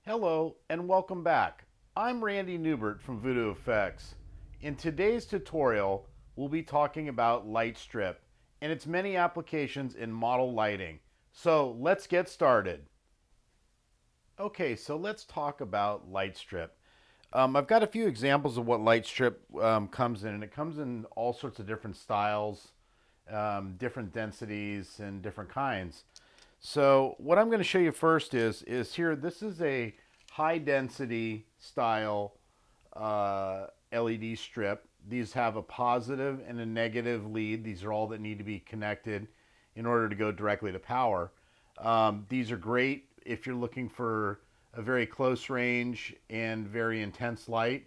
Hello and welcome back. I'm Randy Newbert from Voodoo Effects. In today's tutorial, we'll be talking about light strip and its many applications in model lighting. So let's get started. Okay, so let's talk about light strip. I've got a few examples of what light strip comes in, and it comes in all sorts of different styles, different densities, and different kinds. So what I'm going to show you first is here. This is a high density style LED strip. These have a positive and a negative lead. These are all that need to be connected in order to go directly to power. These are great if you're looking for a very close range and very intense light.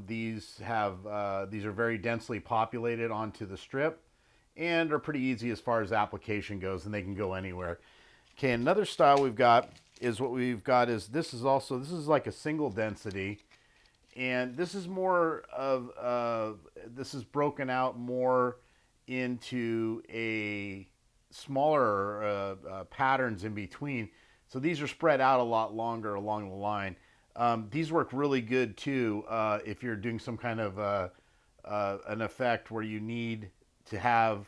These are very densely populated onto the strip and are pretty easy as far as application goes, and they can go anywhere. Okay, another style we've got is this is like a single density, and this is more of this is broken out more into a smaller patterns in between. So these are spread out a lot longer along the line. These work really good too if you're doing some kind of an effect where you need to have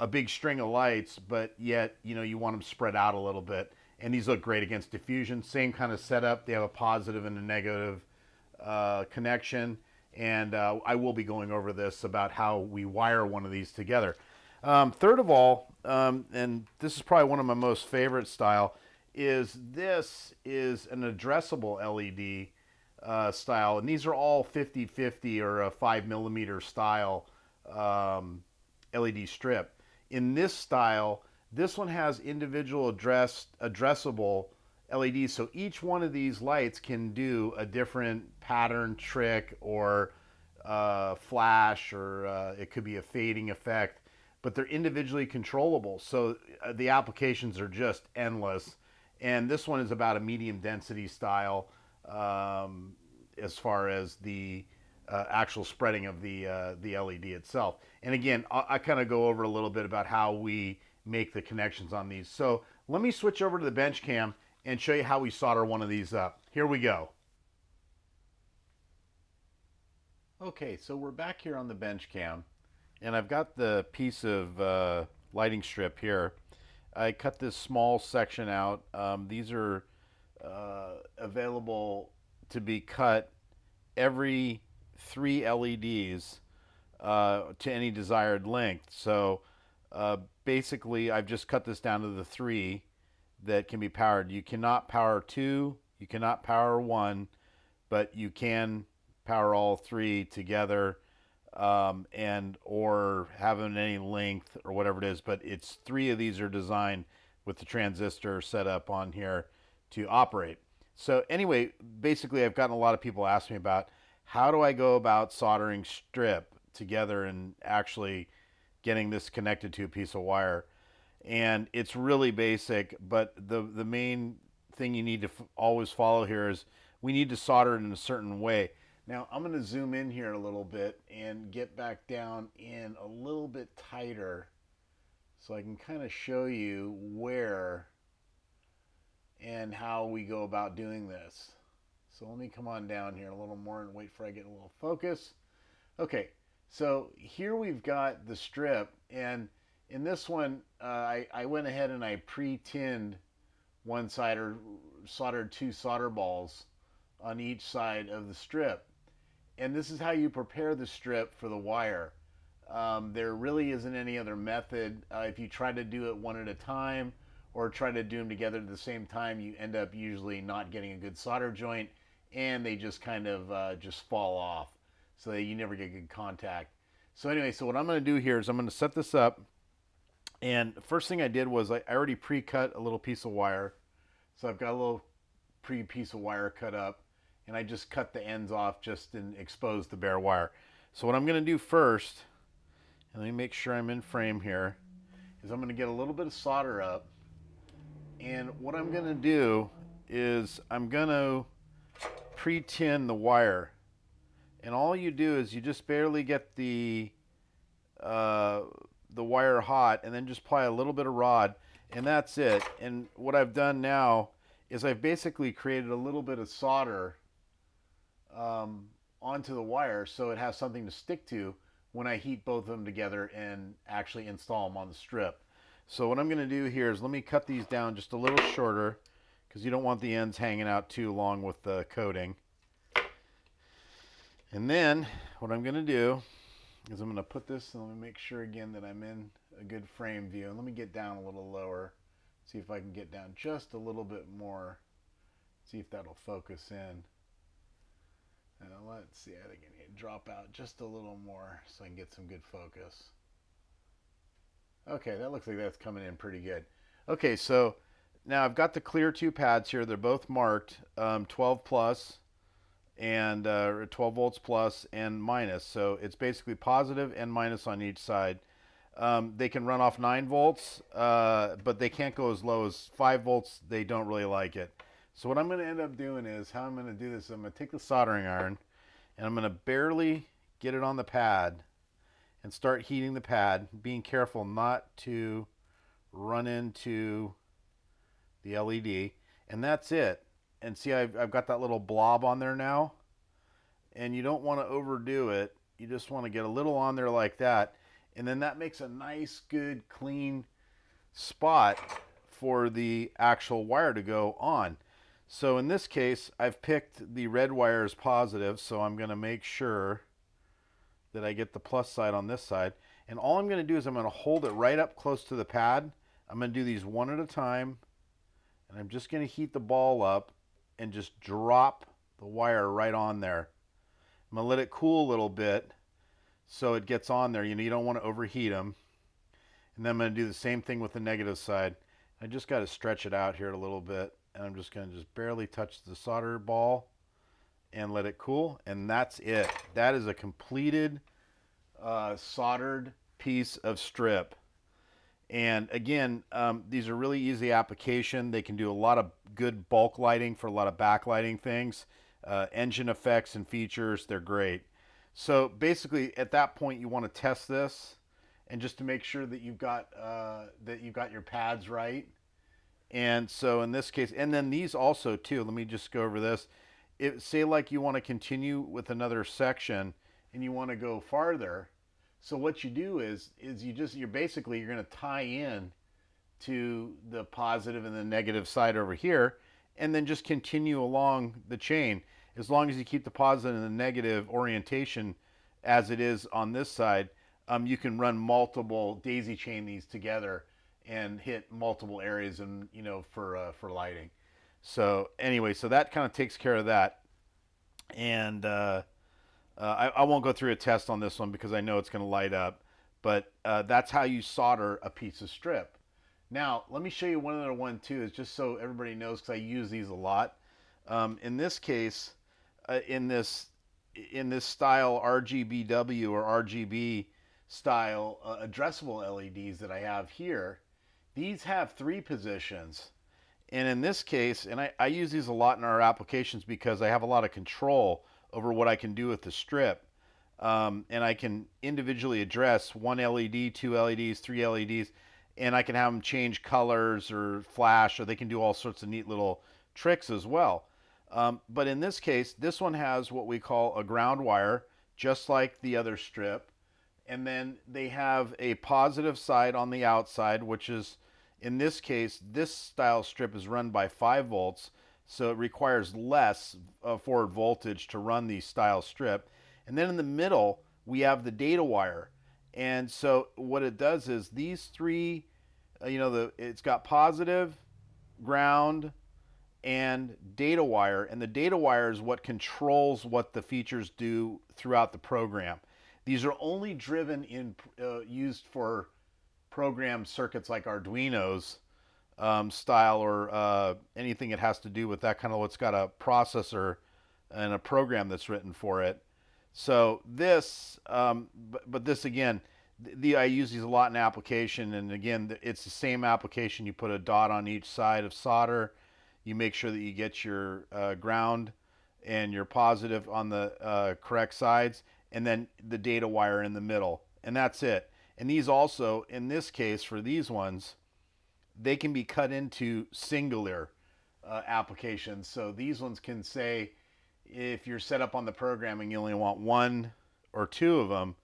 a big string of lights, but yet you want them spread out a little bit. And these look great against diffusion. Same kind of setup. They have a positive and a negative connection. And I will be going over this about how we wire one of these together. Third of all, and this is probably one of my most favorite style, this is an addressable LED style. And these are all 50-50 or a 5mm style LED strip. In this style, this one has individual addressable LEDs, so each one of these lights can do a different pattern, trick, or flash, or it could be a fading effect, but they're individually controllable, so the applications are just endless. And this one is about a medium density style as far as the actual spreading of the LED itself. And again, I kind of go over a little bit about how we make the connections on these. So let me switch over to the bench cam and show you how we solder one of these up. Here we go. Okay, so we're back here on the bench cam, and I've got the piece of lighting strip here. I cut this small section out. These are available to be cut every 3 LEDs to any desired length. So basically, I've just cut this down to the 3 that can be powered. You cannot power 2, you cannot power 1, but you can power all 3 together, and or have them in any length or whatever it is. But it's 3 of these are designed with the transistor set up on here to operate. So anyway, basically, I've gotten a lot of people ask me about how do I go about soldering strip together and actually getting this connected to a piece of wire. And it's really basic, but the main thing you need to always follow here is we need to solder it in a certain way. Now I'm going to zoom in here a little bit and get back down in a little bit tighter so I can kind of show you where and how we go about doing this. So let me come on down here a little more and wait for I get a little focus. Okay, so here we've got the strip, and in this one I went ahead and I pre-tinned one side, or soldered 2 solder balls on each side of the strip. And this is how you prepare the strip for the wire. There really isn't any other method. If you try to do it one at a time or try to do them together at the same time, you end up usually not getting a good solder joint, and they just kind of just fall off, so that you never get good contact. So anyway, so what I'm going to do here is I'm going to set this up, and the first thing I did was I already pre-cut a little piece of wire. So I've got a little piece of wire cut up, and I just cut the ends off just and expose the bare wire. So what I'm going to do first, and let me make sure I'm in frame here, is I'm going to get a little bit of solder up, and what I'm going to do is I'm going to pre-tin the wire. And all you do is you just barely get the wire hot, and then just apply a little bit of rod, and that's it. And what I've done now is I've basically created a little bit of solder onto the wire so it has something to stick to when I heat both of them together and actually install them on the strip. So what I'm going to do here is let me cut these down just a little shorter because you don't want the ends hanging out too long with the coating. And then what I'm going to do is I'm going to put this, and let me make sure again that I'm in a good frame view. And let me get down a little lower, see if I can get down just a little bit more, see if that'll focus in. Now let's see, I think I need to drop out just a little more so I can get some good focus. Okay, that looks like that's coming in pretty good. Okay, so now I've got the clear two pads here. They're both marked 12 plus and 12 volts plus and minus. So it's basically positive and minus on each side. They can run off 9 volts, but they can't go as low as 5 volts. They don't really like it. So what I'm going to end up doing is, how I'm going to do this, I'm going to take the soldering iron and I'm going to barely get it on the pad and start heating the pad, being careful not to run into the LED. And that's it. And see, I've got that little blob on there now. And you don't want to overdo it. You just want to get a little on there like that. And then that makes a nice, good, clean spot for the actual wire to go on. So in this case, I've picked the red wire as positive, so I'm going to make sure that I get the plus side on this side. And all I'm going to do is I'm going to hold it right up close to the pad. I'm going to do these one at a time, and I'm just going to heat the ball up and just drop the wire right on there. I'm going to let it cool a little bit so it gets on there. You know, you don't want to overheat them. And then I'm going to do the same thing with the negative side. I just got to stretch it out here a little bit. And I'm just going to just barely touch the solder ball and let it cool. And that's it. That is a completed soldered piece of strip. And again, these are really easy application. They can do a lot of good bulk lighting for a lot of backlighting things. Engine effects and features, they're great. So basically at that point you want to test this, and just to make sure that you've got your pads right. And so in this case, and then these also too, let me just go over this. Say like you want to continue with another section and you want to go farther. So what you do is you're going to tie in to the positive and the negative side over here, and then just continue along the chain. As long as you keep the positive and the negative orientation as it is on this side, you can run multiple daisy chain these together and hit multiple areas, and for lighting. So anyway, so that kind of takes care of that. And I won't go through a test on this one because I know it's going to light up, but that's how you solder a piece of strip. Now let me show you one other one too, is just so everybody knows, because I use these a lot. In this case, in this style RGBW or RGB style addressable LEDs that I have here, these have 3 positions. And in this case, and I use these a lot in our applications because I have a lot of control over what I can do with the strip. And I can individually address 1 LED, 2 LEDs, 3 LEDs, and I can have them change colors or flash, or they can do all sorts of neat little tricks as well. But in this case, this one has what we call a ground wire, just like the other strip. And then they have a positive side on the outside, which is, in this case, this style strip is run by 5 volts, so it requires less forward voltage to run the style strip. And then in the middle, we have the data wire. And so what it does is these 3, it's got positive, ground, and data wire. And the data wire is what controls what the features do throughout the program. These are only driven used for programmed circuits like Arduino's style, or anything that has to do with that kind of, what's got a processor and a program that's written for it. So this, but this again, I use these a lot in application, and again, it's the same application. You put a dot on each side of solder. You make sure that you get your ground and your positive on the correct sides, and then the data wire in the middle, and that's it. And these also, in this case, for these ones, they can be cut into singular applications. So these ones can say, if you're set up on the programming, you only want one or two of them,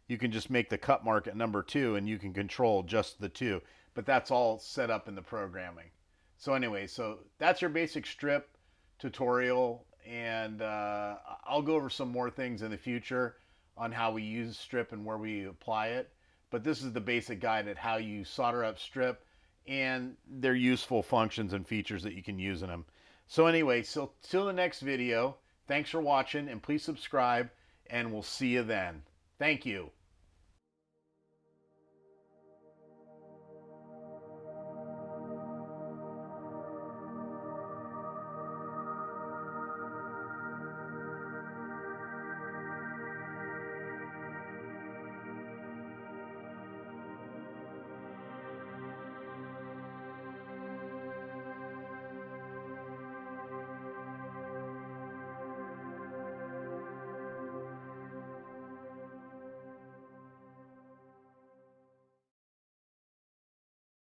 you can just make the cut mark at number 2 and you can control just the 2. But that's all set up in the programming. So anyway, so that's your basic strip tutorial, and I'll go over some more things in the future on how we use strip and where we apply it. But this is the basic guide at how you solder up strip and their useful functions and features that you can use in them. So anyway, so till the next video, thanks for watching, and please subscribe, and we'll see you then. Thank you.